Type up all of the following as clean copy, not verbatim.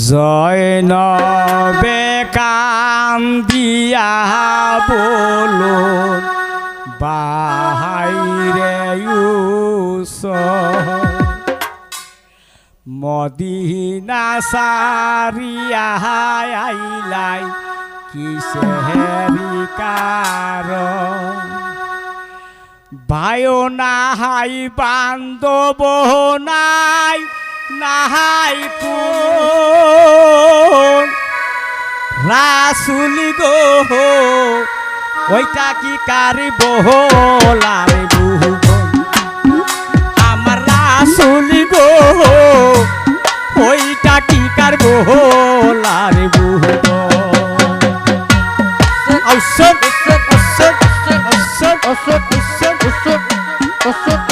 জয়নবে কান্দিয়া বলো বাহাইরে মদিনা সারিয়া আইলাই কিসেরি কারণ ভাইও নাহাই বান্ধব নাই নাহাই কোন রাসুল গো ওইটা কি কারি বহলারে ভুবন আমার রাসুল গো ওইটা কি কার বহলারে ভুবন অসব অসব অসব অসব অসব অসব অসব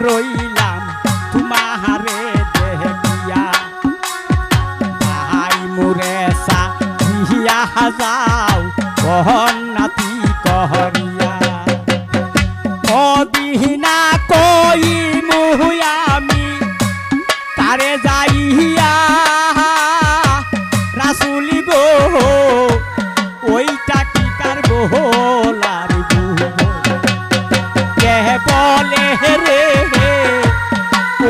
রইলাম তোমারে দেখিয়া ভাই মুরে সাহিয়া যাও কহন্নাতি কহরিয়া মদিনা কই মুহুয়ামি তারে যাইয়া রাসুলি গো ওইটা কি কার বহলার কে বলে রে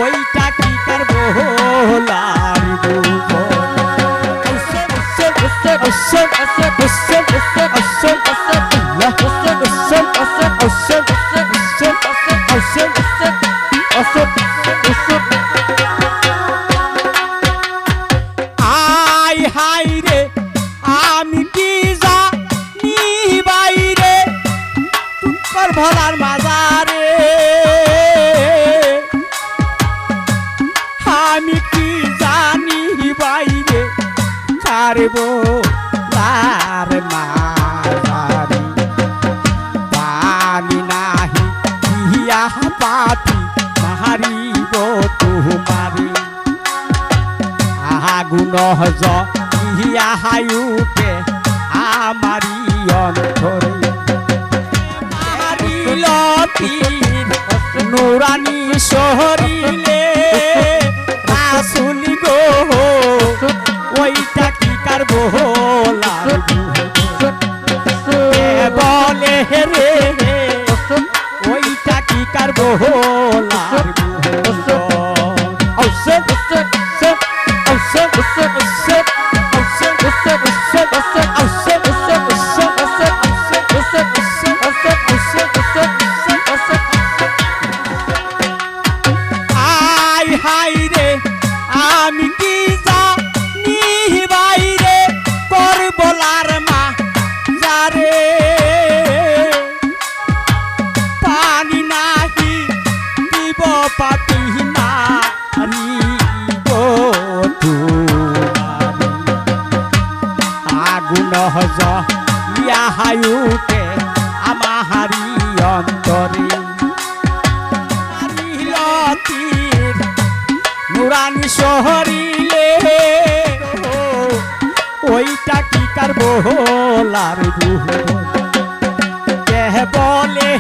ওইটা কি কার বহলার আই হাই রে আমি কি জানি বাইরে তুকর ভোলার মাজারে আমি কি জানি বাইরে ছাড়বো তার মাজারে পানি নাহি ইয়া পাতি মারিব তোমারে আগুন ইয়া হায়ুকে আমারি অন্তরে মারিল তীর নুরানি শহরিলে রাসুল গো ওইটা কি কার বহলার বলে রে ওইটা কি কার বহলার আই হাই রে আমি কি জানি বাইরে করবলার মা যারে পানি নাহি দিব পাতি মারিব আগুন ইয়া হায়ুতে আমাহারি অন্তরে তীর নুরানি শহরিলে ওইটা কি কার বহলার কে বলে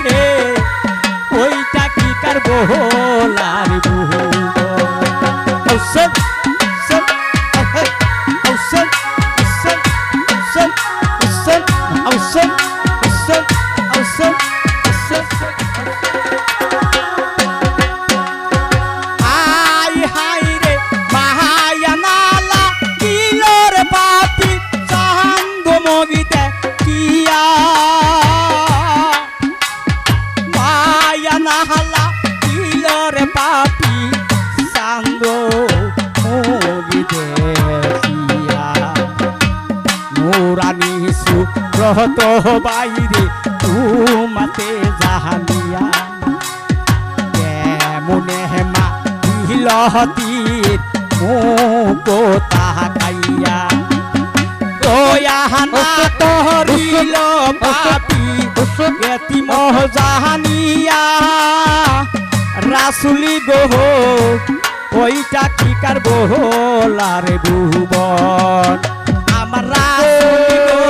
রে ওইটা কি কার বহলার ঔষধ ঔষধ ঔষধ ঔষধ ঔষধ ঔষধ ঔষধ ঔষধ পাপি সাঙ্গ নুরানি সুব্রত বাইরে তুমাতে জাহানিয়া মুনে মা হিলহতির মুকো তাকাইয়া দয়া না করিল পাপি এতিম জাহানিয়া রাসুলি গো ওইটা কি কার বলার ভুবন আমার রাসুলি গো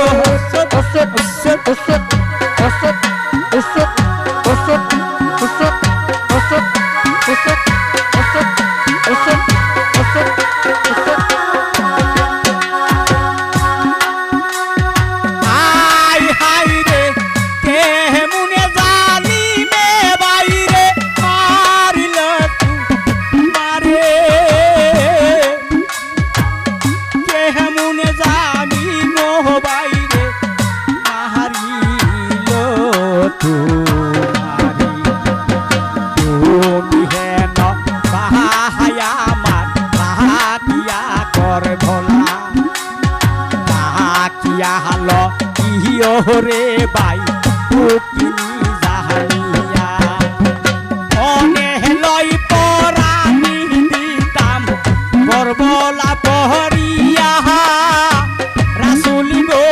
রে বাই পুকিনি জাহানিয়া অনে লই পরানি দিতাম বরবলা পহরিয়া রাসুলি গো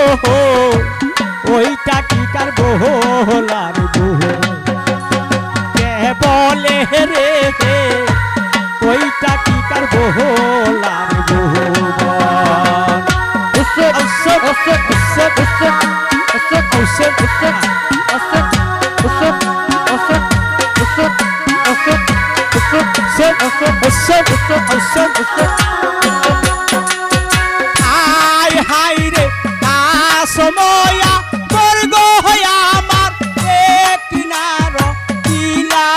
ওইটা কি কার বহলার কে বলে রে ওইটা কি কার বহলার আয় হাই রে আসময়া বর্গ হয়া আমার কিনার কিলা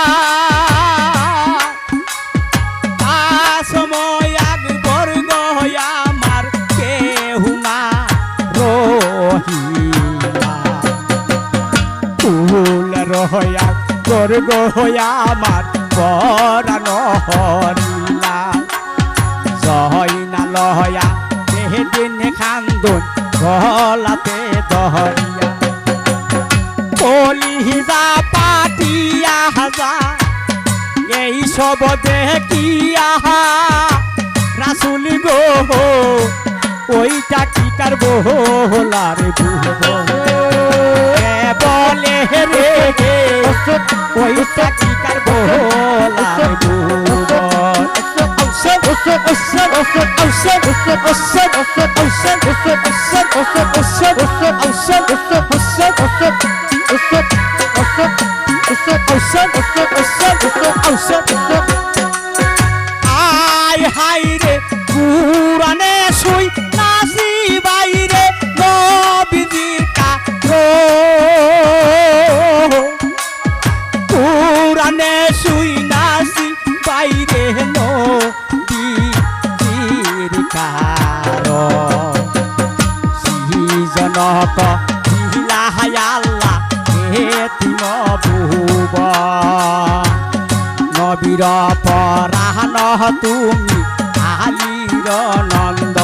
আসময়া বর্গ হয়া আমার কেহু না রহিলা ফুল রহয়া বর্গ হয়া আমার পরাণ হরিলা জয় না লহয়া দেহে দিন খান্দন গলাতে দহরিয়া কলিজা পাটিয়া হাজা এই সব দেখিয়া রাসুলি গো ওইটা কি কার বহলার বলে রে ওইটা কি কার বহলার আয় হাই রে পুরানে শুই নাসি বাইরে নবীজির কাছে পুরানে শুই নাসি বাইরে নবীজির কারো সিজনক হিলাহায় আল্লাহ এতিম বুব নবীর পরাণ তুমি আলির নন্দ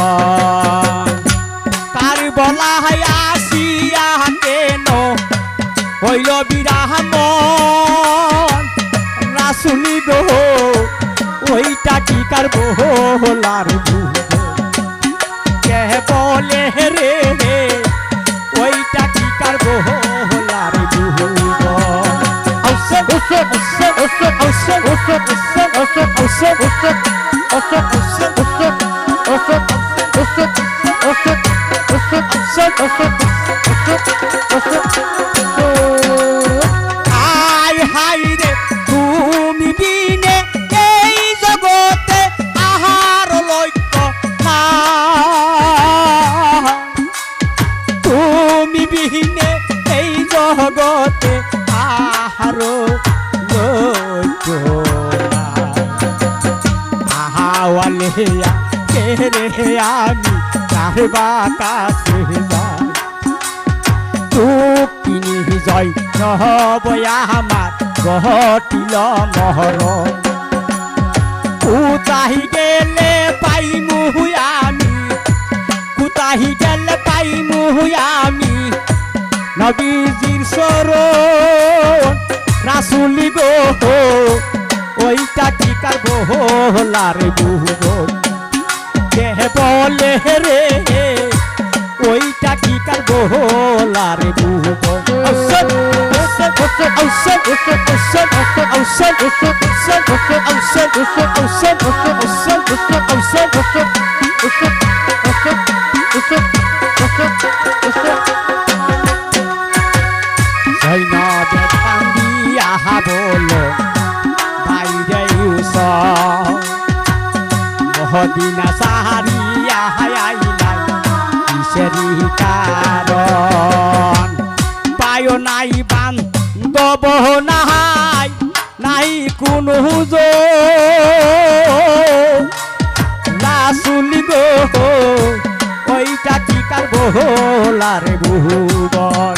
কার বলা আসিয়া কেন হইল বিরাম রাসুলি গো ওইটা কি কার বহলার কে বলে রে ওইটা কি কার বহলার আয় হাই রে তুমি বিনে এই জগতে আহার লক্ষ্য না তুমি বিহীনে এই জগতে আহার লক্ষ্য আহাওয়ালে কে রে আমি কারবা কাছে যাই তুকিনি জয় নহবয়া আমার ঘটিল মহর কুতাহি গেলে পাইমু আমি কুতাহি গেলে পাইমু আমি নবীজির শরণ রাসূলি গো ওইটা কি কার ভোলার ভুবন কে বলে রে ওইটা কি কার ভোলার ভুবন ঔষধ ঔষধ ঔষধ ঔষধ ঔষধ ঔষধ ঔষধ ঔষধ ঔষধ ঔষধ জৈনবে কান্দিয়া বলো বাইরে মহদিনা সাহারিয়া আইলাই কিসেরি কারণ পায় নাই বান্ধব নাই নাই কোনো রাসুলি গো ওইটা কি কার ভোলার ভুবন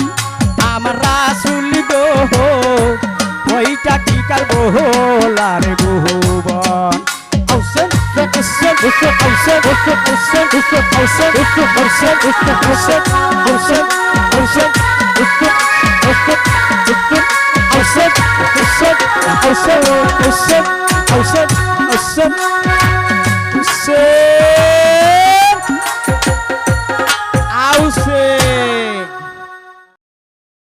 আমার রাসুলি গো ওইটা কি কার ভোলার ভুবন ঔষধ ঔষধ ঔষধ ঔষধ ঔষধ ঔষধ ঔষধ ঔষধ ঔষধ ঔষধ ঔষধ ঔষধ